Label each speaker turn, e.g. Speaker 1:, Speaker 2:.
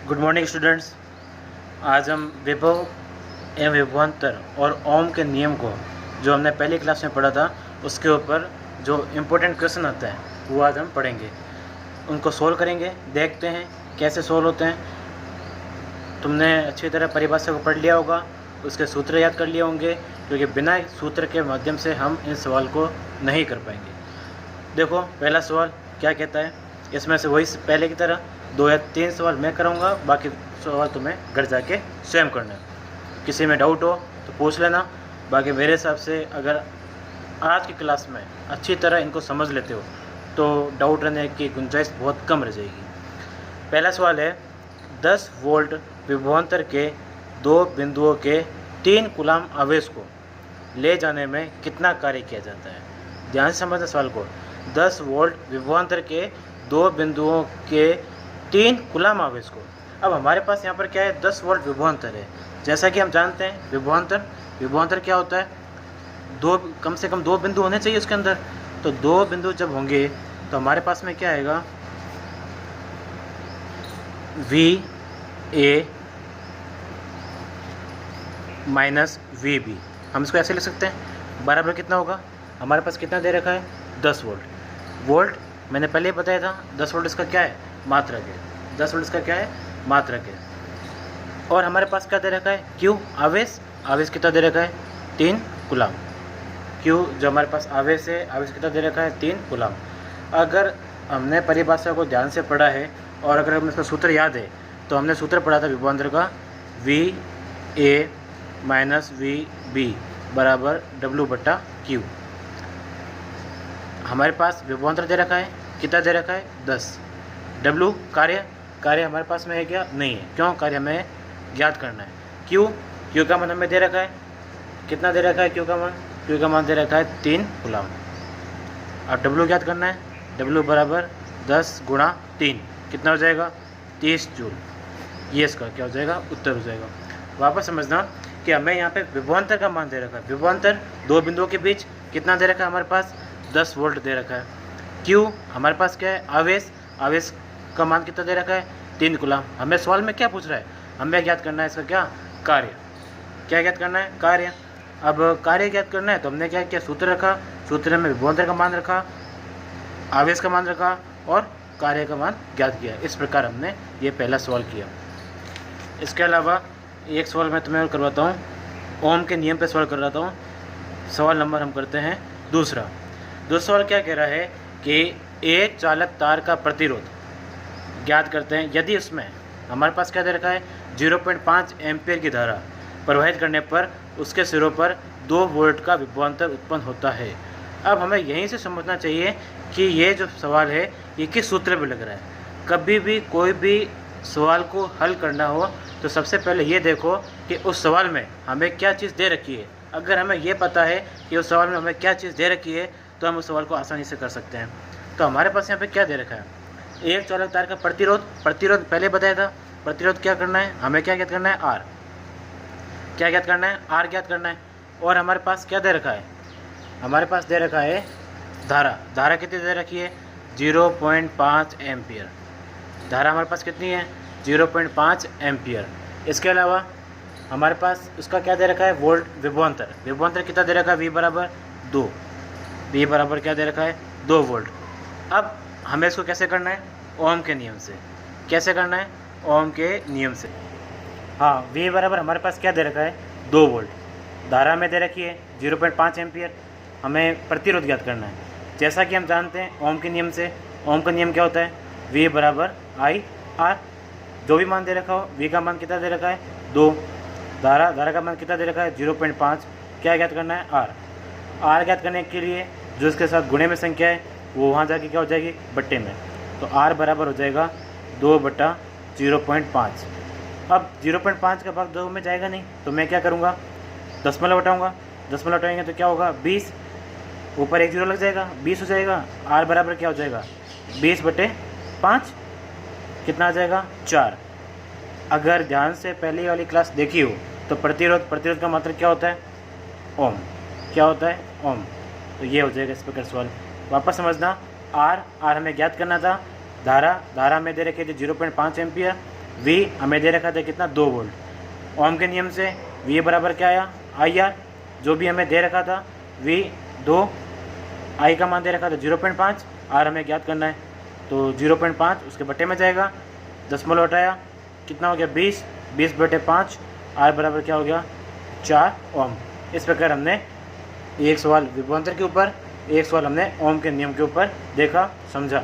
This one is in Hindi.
Speaker 1: Good morning students. आज हम विभव एवं विभवांतर और ओम के नियम को जो हमने पहली क्लास में पढ़ा था उसके ऊपर जो इम्पोर्टेंट क्वेश्चन आता है वो आज हम पढ़ेंगे, उनको सोल्व करेंगे। देखते हैं कैसे सोल्व होते हैं। तुमने अच्छी तरह परिभाषा को पढ़ लिया होगा, उसके सूत्र याद कर लिए होंगे, क्योंकि बिना सूत्र के माध्यम से हम इन सवाल को नहीं कर पाएंगे। देखो पहला सवाल क्या कहता है, इसमें से वही पहले की तरह 2 या 3 सवाल मैं कराऊंगा, बाकी सवाल तुम्हें घर जाके स्वयं करना है। किसी में डाउट हो तो पूछ लेना। बाकी मेरे हिसाब से अगर आज की क्लास में अच्छी तरह इनको समझ लेते हो तो डाउट रहने की गुंजाइश बहुत कम रह जाएगी। पहला सवाल है, 10 वोल्ट विभवांतर के 2 बिंदुओं के 3 कूलाम आवेश को ले जाने में कितना कार्य किया जाता है। ध्यान से समझना सवाल को। 10 वोल्ट विभवांतर के 2 बिंदुओं के 3 कूलाम आवेश को। अब हमारे पास यहाँ पर क्या है, 10 वोल्ट विभवांतर है। जैसा कि हम जानते हैं विभवांतर क्या होता है, कम से कम 2 बिंदु होने चाहिए उसके अंदर। तो 2 बिंदु जब होंगे तो हमारे पास में क्या आएगा, VA माइनस VB। हम इसको ऐसे लिख सकते हैं, बराबर कितना होगा, हमारे पास कितना दे रखा है, 10 वोल्ट। मैंने पहले ही बताया था 10 वोल्ट इसका क्या है, मात्रक है। 10 वोल्ट इसका क्या है, मात्रक है। और हमारे पास क्या दे रखा है, Q आवेश कितना दे रखा है, 3 कूलाम। Q जो हमारे पास आवेश है, आवेश कितना दे रखा है, 3 कूलाम। अगर हमने परिभाषा को ध्यान से पढ़ा है और अगर हमें इसका सूत्र याद है तो हमने सूत्र पढ़ा था विभवांतर का, VA माइनस VB बराबर W/Q। हमारे पास विभवांतर दे रखा है, कितना दे रखा है, 10। W कार्य हमारे पास में है क्या, नहीं है। क्यों, कार्य हमें ज्ञात करना है। Q का मान हमें दे रखा है, कितना दे रखा है Q का मान दे रखा है 3 कूलाम। अब W ज्ञात करना है, W बराबर 10 गुणा 3 कितना हो जाएगा, 30 जूल। ये इसका क्या हो जाएगा, उत्तर हो जाएगा। वापस समझना कि हमें यहाँ पे विभवांतर का मान दे रखा है। विभवांतर 2 बिंदुओं के बीच कितना दे रखा है, हमारे पास 10 वोल्ट दे रखा है। Q हमारे पास क्या है, आवेश का मान कितना दे रखा है, 3 कूलाम। हमें सवाल में क्या पूछ रहा है, हमें ज्ञात करना है इसका क्या, कार्य। क्या ज्ञात करना है, कार्य। अब कार्य ज्ञात करना है तो हमने क्या किया, सूत्र रखा। सूत्र में विभवांतर का मान रखा, आवेश का मान रखा और कार्य का मान ज्ञात किया। इस प्रकार हमने ये पहला सवाल किया। इसके अलावा एक सवाल मैं तुम्हें और करवाता हूँ, ओम के नियम पे सवाल करवाता हूँ। सवाल नंबर हम करते हैं दूसरा सवाल क्या कह रहा है कि एक चालक तार का प्रतिरोध ज्ञात करते हैं यदि उसमें हमारे पास क्या दे रखा है, 0.5 एम्पियर की धारा प्रवाहित करने पर उसके सिरों पर 2 वोल्ट का विभवांतर उत्पन्न होता है। अब हमें यहीं से समझना चाहिए कि ये जो सवाल है ये किस सूत्र पे लग रहा है। कभी भी कोई भी सवाल को हल करना हो तो सबसे पहले ये देखो कि उस सवाल में हमें क्या चीज़ दे रखी है। अगर हमें ये पता है कि उस सवाल में हमें क्या चीज़ दे रखी है तो हम उस सवाल को आसानी से कर सकते हैं। तो हमारे पास यहाँ पे क्या दे रखा है, एक चालक तार का प्रतिरोध पहले बताया था। प्रतिरोध क्या करना है, हमें क्या ज्ञात करना है, R। क्या ज्ञात करना है, R ज्ञात करना है। और हमारे पास क्या दे रखा है, हमारे पास दे रखा है धारा कितनी दे रखी है, 0.5 एम्पियर। धारा हमारे पास कितनी है, 0.5 एम्पियर। इसके अलावा हमारे पास उसका क्या दे रखा है, वोल्ट विभवांतर कितना दे रखा है, V बराबर 2। V बराबर क्या दे रखा है, 2 वोल्ट। अब हमें इसको कैसे करना है, ओम के नियम से। कैसे करना है, ओम के नियम से। हाँ, V बराबर हमारे पास क्या दे रखा है, 2 वोल्ट। धारा में दे रखी है 0.5 एम्पियर। हमें प्रतिरोध ज्ञात करना है। जैसा कि हम जानते हैं ओम के नियम से, ओम का नियम क्या होता है, V बराबर IR। जो भी मान दे रखा हो, V का मान कितना दे रखा है, 2। धारा का मान कितना दे रखा है, 0.5। क्या ज्ञात करना है, R ज्ञात करने के लिए जो इसके साथ गुणे में संख्या है वो वहाँ जाके क्या हो जाएगी, बट्टे में। तो R बराबर हो जाएगा 2/0.5। अब 0.5 का भाग 2 में जाएगा नहीं तो मैं क्या करूँगा, दशमलव हटाऊँगा। दशमलव हटाएंगे तो क्या होगा, 20। ऊपर 1 0 लग जाएगा, 20 हो जाएगा। R बराबर क्या हो जाएगा, 20/5 कितना आ जाएगा, 4। अगर ध्यान से पहले वाली क्लास देखी हो तो प्रतिरोध का मात्रक क्या होता है, ओम। क्या होता है, ओम। तो ये हो जाएगा इस प्रकार सवाल। वापस समझना, R हमें ज्ञात करना था। धारा में दे रखी थी 0.5 एम्पियर। वी हमें दे रखा था कितना 2 वोल्ट। ओम के नियम से वी बराबर क्या आया IR, जो भी हमें दे रखा था वी 2, आई का मान दे रखा था 0.5, आर हमें ज्ञात करना है तो 0.5 उसके बटे में जाएगा, दशमलव हटाया कितना हो गया 20, 20/5, आर बराबर क्या हो गया 4 ओम। इस प्रकार हमने एक सवाल विभवांतर के ऊपर, एक सवाल हमने ओम के नियम के ऊपर देखा समझा।